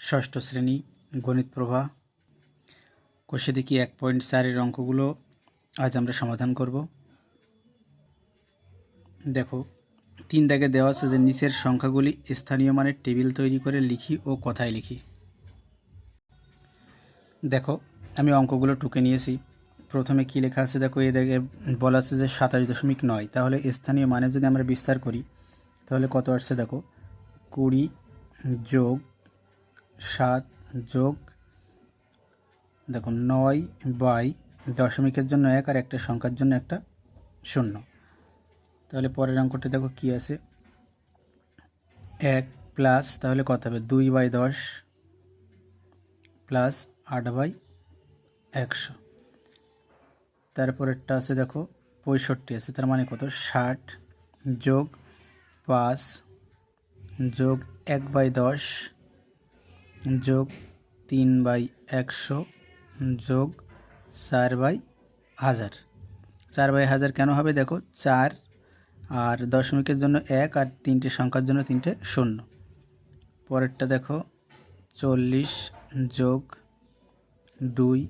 ষষ্ঠ শ্রেণী গণিত প্রভা কোষে দেখি 1.4 অঙ্কগুলো আজ আমরা সমাধান করব। দেখো 3 দাগে দেওয়া আছে যে নিচের সংখ্যাগুলি স্থানীয় মানের টেবিল তৈরি করে লিখি ও কথায় লিখি। দেখো আমি অঙ্কগুলো টুকে নিয়েছি। প্রথমে কি লেখা আছে দেখো, এই দাগে বলা আছে যে 27.9, তাহলে স্থানীয় মানে যদি আমরা বিস্তার করি তাহলে কত আসছে দেখো, 20 যোগ 7 যোগ দেখো 9 দশমিকের জন্য 1 আর একটা সংখ্যার জন্য একটা 0। তাহলে পরের অঙ্কটা দেখো কি আছে, 1 প্লাস তাহলে কত হবে 2/10 প্লাস 8/100। তারপরেরটা আছে দেখো 65 আছে, তার মানে কত 60 যোগ 5 যোগ 1/10 যোগ 3/100 যোগ 4/1000। 4/1000 কেন হবে দেখো, 4 আর দশমিকের জন্য 1 আর তিনটে সংখ্যার জন্য তিনটে 0। পরেরটা দেখো 40 যোগ 2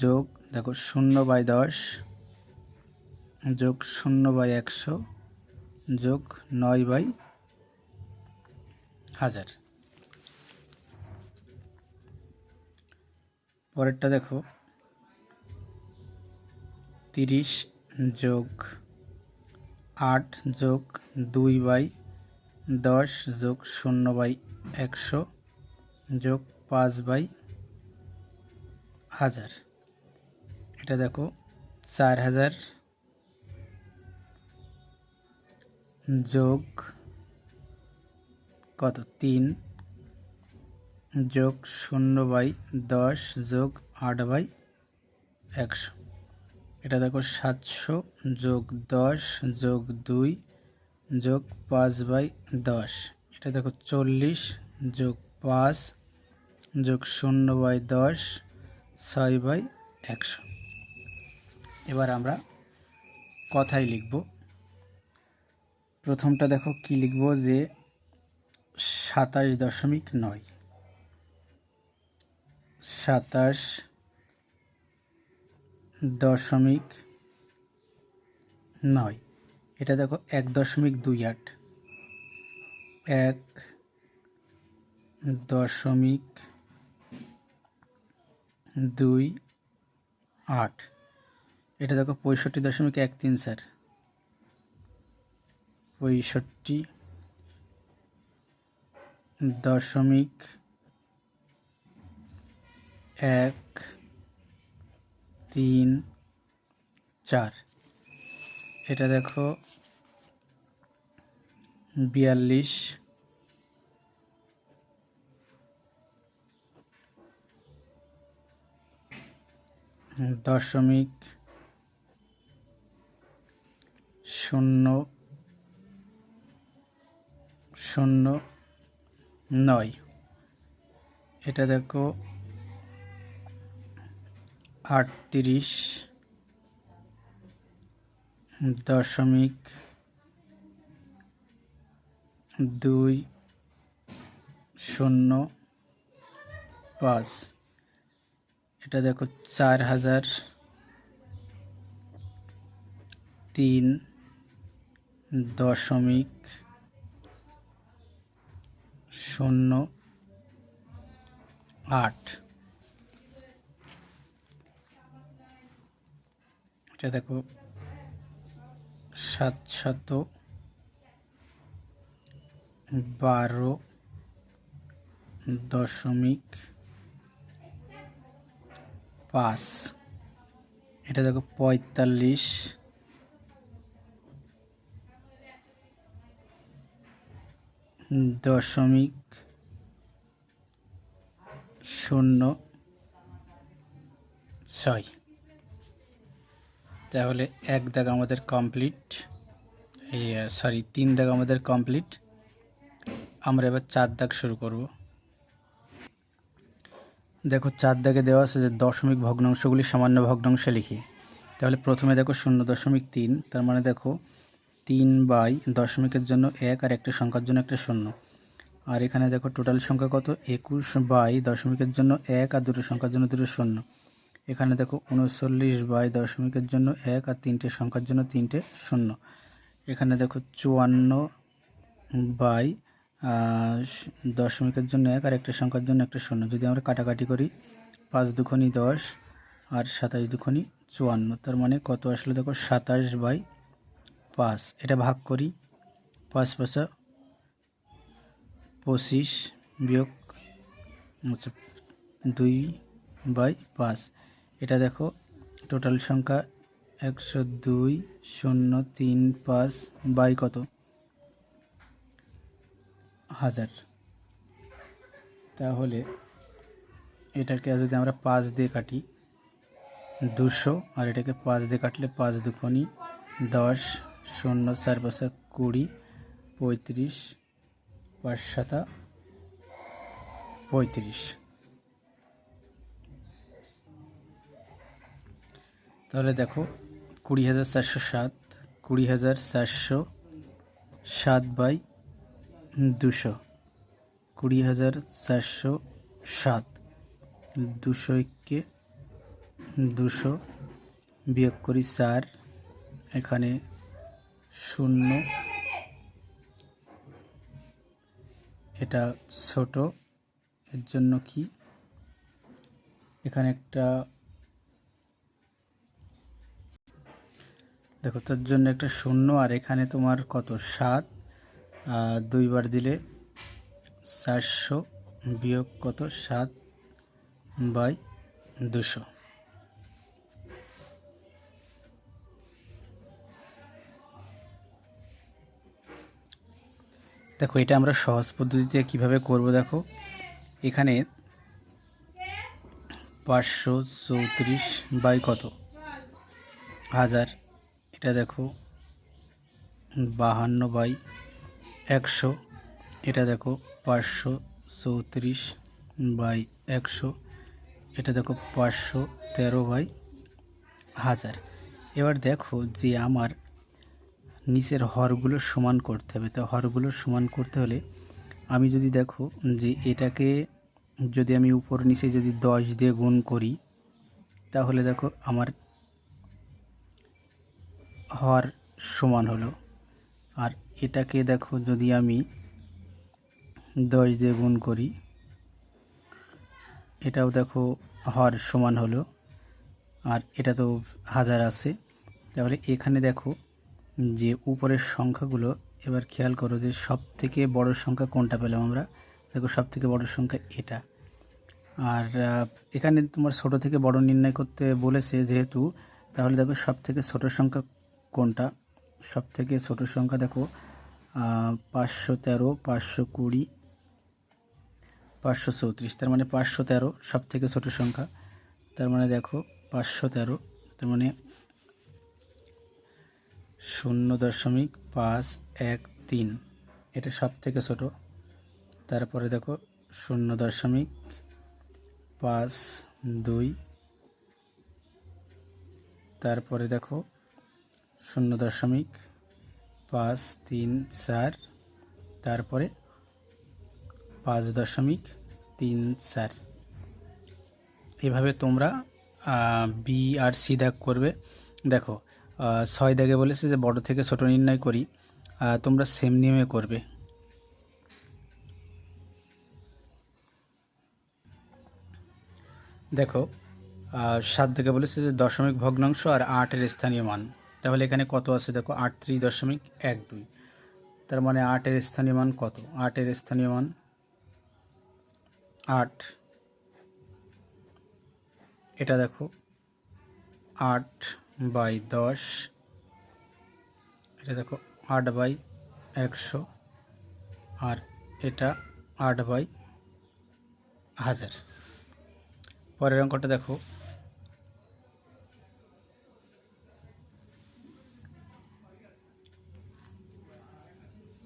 যোগ দেখো 0/10 যোগ 0/100 যোগ 9/1000। পরেরটা দেখো 30 যোগ 8 যোগ 2/10 যোগ 0/100 যোগ 5/1000। এটা দেখো 4000 যোগ কত 3 যোগ 0/10 যোগ 8/100। এটা দেখো 700 যোগ 10 যোগ 2 যোগ 5/10। এটা দেখো 40 যোগ 5 যোগ 0/10 6/100। এবার আমরা কথায় লিখব। প্রথমটা দেখো কি লিখব, যে 27.9 27.9। এটা দেখো 1.28 1.28। এটা দেখো 65.134 65.134। এটা দেখো 42 দশমিক 009। এটা দেখো 38 দশমিক 205। এটা দেখো 4003 দশমিক 08। এটা দেখো 712 দশমিক 5। এটা দেখো 45 দশমিক 06। তাহলে 1 দাগ আমাদের কমপ্লিট, 3 দাগ আমাদের কমপ্লিট। আমরা এবার 4 দাগ শুরু করব। দেখো 4 দাগে দেওয়া আছে যে দশমিক ভগ্নাংশগুলি সামান্য ভগ্নাংশে লিখি। তাহলে প্রথমে দেখো 0.3, তার মানে দেখো 3 বাই দশমিকের জন্য 1 আর একটা সংখ্যার জন্য একটা 0, আর এখানে দেখো টোটাল সংখ্যা কত, 21 বাই দশমিকের জন্য 1 আর দুটো সংখ্যার জন্য দুটো শূন্য। এখানে দেখো 39 বাই দশমিকের জন্য 1 আর তিনটে সংখ্যার জন্য তিনটে শূন্য। এখানে দেখো 54 বাই দশমিকের জন্য 1 আর একটা সংখ্যার জন্য একটা শূন্য। যদি আমরা কাটাকাটি করি 5 দুগুণে 10 আর 27 দুগুণে 54, তার মানে কত আসলে দেখো 27 বাই 5। এটা ভাগ করি, 5 5 25 বিয়োগ 2 বাই 5। এটা দেখো টোটাল সংখ্যা 102,035 বাই কত, 1000। তাহলে এটাকে যদি আমরা 5 দিয়ে কাটি 200, আর এটাকে 5 দিয়ে কাটলে 5 দুগুণে 10, 0 4 5 20, 35, 5 7 35। তাহলে দেখো 20,407, 20,407 বাই 200, 20,407, 200 কে 200 বিয়োগ করি 4, এখানে 0, এটা ছোট, এর জন্য কি এখানে একটা দেখো তার জন্য একটা শূন্য, আর এখানে তোমার কত 7, 2 বার দিলে 400 বিয়োগ কত 7 বাই 200। দেখো এটা আমরা সহজ পদ্ধতিতে কিভাবে করব, দেখো এখানে 534 বাই কত 1000, এটা দেখো 52 বাই 100, এটা দেখো 534 বাই 100, এটা দেখো 513 বাই 1000। এবার দেখো যে আমার নিচের হরগুলো সমান করতে হবে। তো হরগুলো সমান করতে হলে আমি যদি দেখো যে এটাকে যদি আমি উপর নিচে যদি 10 দিয়ে গুণ করি, তাহলে দেখো আমার হর সমান হলো। আর এটাকে দেখো যদি আমি 10 দিয়ে গুণ করি, এটাও দেখো হর সমান হলো। আর এটা তো 1000 আছে। তাহলে এখানে দেখো যে উপরের সংখ্যাগুলো, এবার খেয়াল করো যে সব থেকে বড় সংখ্যা কোনটা পেলাম আমরা। দেখো সব থেকে বড় সংখ্যা এটা। আর এখানে তোমার ছোট থেকে বড় নির্ণয় করতে বলেছে যেহেতু, তাহলে দেখো সব থেকে ছোট সংখ্যা কোনটা। সব থেকে ছোট সংখ্যা দেখো 513, 520, 534, তার মানে 513 সব থেকে ছোট সংখ্যা। তার মানে দেখো 513, তার মানে 0.513, এটা সব থেকে ছোট। তারপরে দেখো 0.52, তারপরে দেখো 0.534, তারপরে 5.34। এভাবে তোমরা বি আর সি দাগ করবে। দেখো 6 দাগে বলেছে যে বড় থেকে ছোট নির্ণয় করি, তোমরা সেম নিয়মে করবে। দেখো 7 দাগে বলেছে যে দশমিক ভগ্নাংশ আর 8-এর স্থানীয় মান। তাহলে এখানে কত আছে দেখো 38.12, তার মানে 8-এর স্থানীয় মান কত, 8-এর স্থানীয় মান 8। এটা দেখো 8 বাই 10, এটা দেখো 8 বাই 100, আর এটা 8 বাই 1000। পরের অঙ্কটা দেখো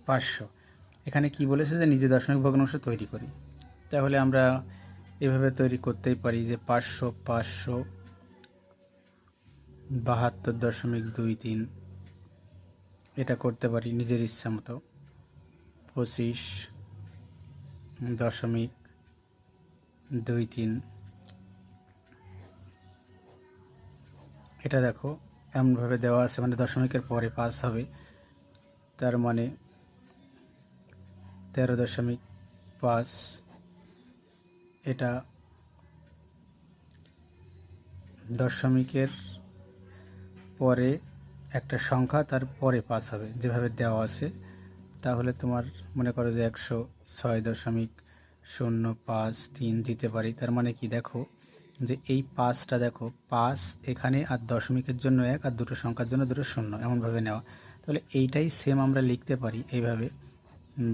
500। এখানে কি বলেছে যে নিজে দশমিক ভগ্নাংশ তৈরি করি। তাহলে আমরা এভাবে তৈরি করতেই পারি যে 572.23, এটা করতে পারি নিজের ইচ্ছা মতো। 25, 0.23। এটা দেখো এমনভাবে দেওয়া আছে, মানে দশমিকের পরে 5 হবে, তার মানে 13.5। এটা দশমিকের পরে একটা সংখ্যা, তার পরে 5 হবে যেভাবে দেওয়া আছে। তাহলে তোমার মনে করো যে 106.053 দিতে পারি। তার মানে কি দেখো যে এই 5টা দেখো 5 এখানে, আর দশমিকের জন্য 1, আর দুটো সংখ্যার জন্য দুটো শূন্য, এমনভাবে নেওয়া। তাহলে এইটাই সেম আমরা লিখতে পারি এইভাবে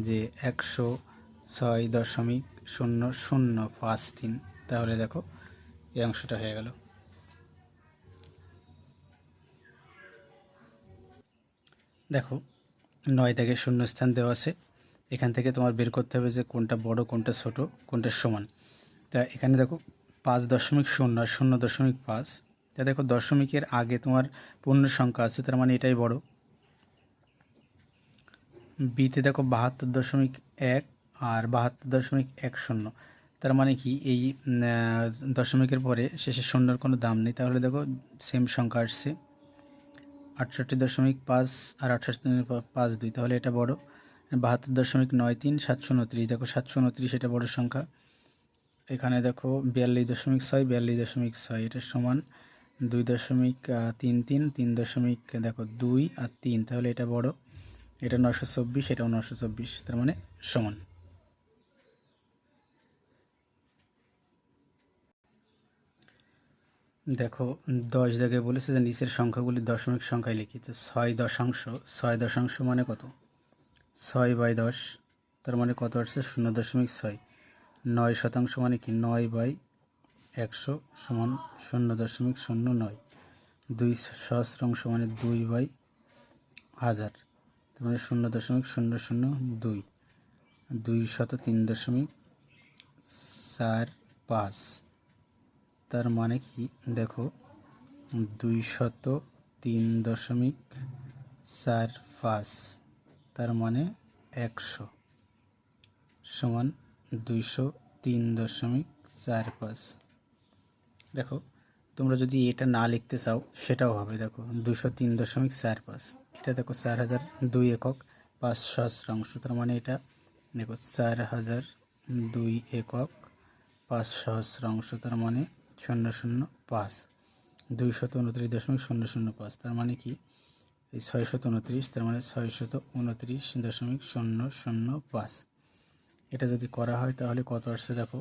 যে 106.0053। তাহলে দেখো এই অংশটা হয়ে গেল। দেখো 9 থেকে শূন্যস্থান দেওয়া আছে, এখান থেকে তোমার বের করতে হবে যে কোনটা বড়, কোনটা ছোট, কোনটা সমান। তা এখানে দেখো 5.0 আর 0.5। তা দেখো দশমিকের আগে তোমার পূর্ণ সংখ্যা আছে, তার মানে এটাই বড়। বিতে দেখো 72.1 আর 72.10, তার মানে কি এই দশমিকের পরে শেষে শূন্যর কোনো দাম নেই। তাহলে দেখো সেম সংখ্যা আসছে 68.5 আর 68.52, তাহলে এটা বড়। 72.93, 729, দেখো 729 এটা বড় সংখ্যা। এখানে দেখো 42.6, 42.6 এটা সমান 2.33, 3 দেখো 2 আর 3, তাহলে এটা বড়। এটা 924, এটাও 924, তার মানে সমান। দেখো 10 জায়গায় বলেছে যে নিচের সংখ্যাগুলি দশমিক সংখ্যায় লিখি। তো 6 মানে কত? 6/10, তার মানে কত আসছে? 0.6। 9% মানে কি? 9/100 সমান 0.09। 2 সহস্রাংশ মানে 2/1000, তার মানে 0.002। 203.45, তার মানে কি দেখো 203.45, তার মানে 100 সমান 203.45। দেখো তোমরা যদি এটা না লিখতে চাও সেটাও হবে। দেখো 203.45, এটা দেখো 4002 একক 5 সহস্রাংশ, তার মানে এটা দেখো 4002 একক 5 সহস্রাংশ, তার মানে 005। 229.005, তার মানে কি এই 629, তার মানে 629.005। এটা যদি করা হয় তাহলে কত আসছে দেখো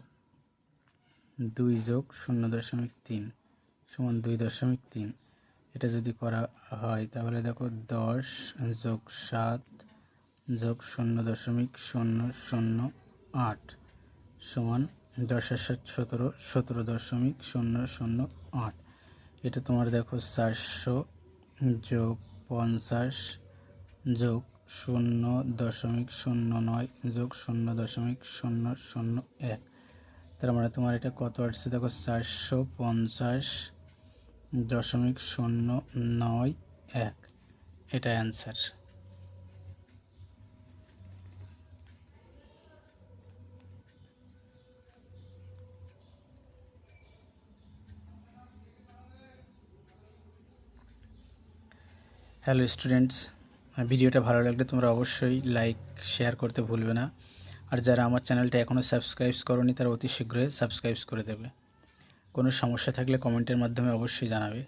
2 যোগ 0.3 সমান 2.3। এটা যদি করা হয় তাহলে দেখো 10 যোগ 7 যোগ 0.008 সমান 10 আর 7 17, 17.008। এটা তোমার দেখো 400 যোগ 50 যোগ 0.09 যোগ 0.001, তার মানে তোমার এটা কত আসছে দেখো 450.091, এটা অ্যান্সার। হ্যালো স্টুডেন্টস, ভিডিওটা ভালো লাগলে তোমরা অবশ্যই লাইক শেয়ার করতে ভুলবে না। আর যারা আমার চ্যানেলটা এখনও সাবস্ক্রাইব করোনি তারা অতি শীঘ্রই সাবস্ক্রাইব করে দেবে। কোনো সমস্যা থাকলে কমেন্টের মাধ্যমে অবশ্যই জানাবে।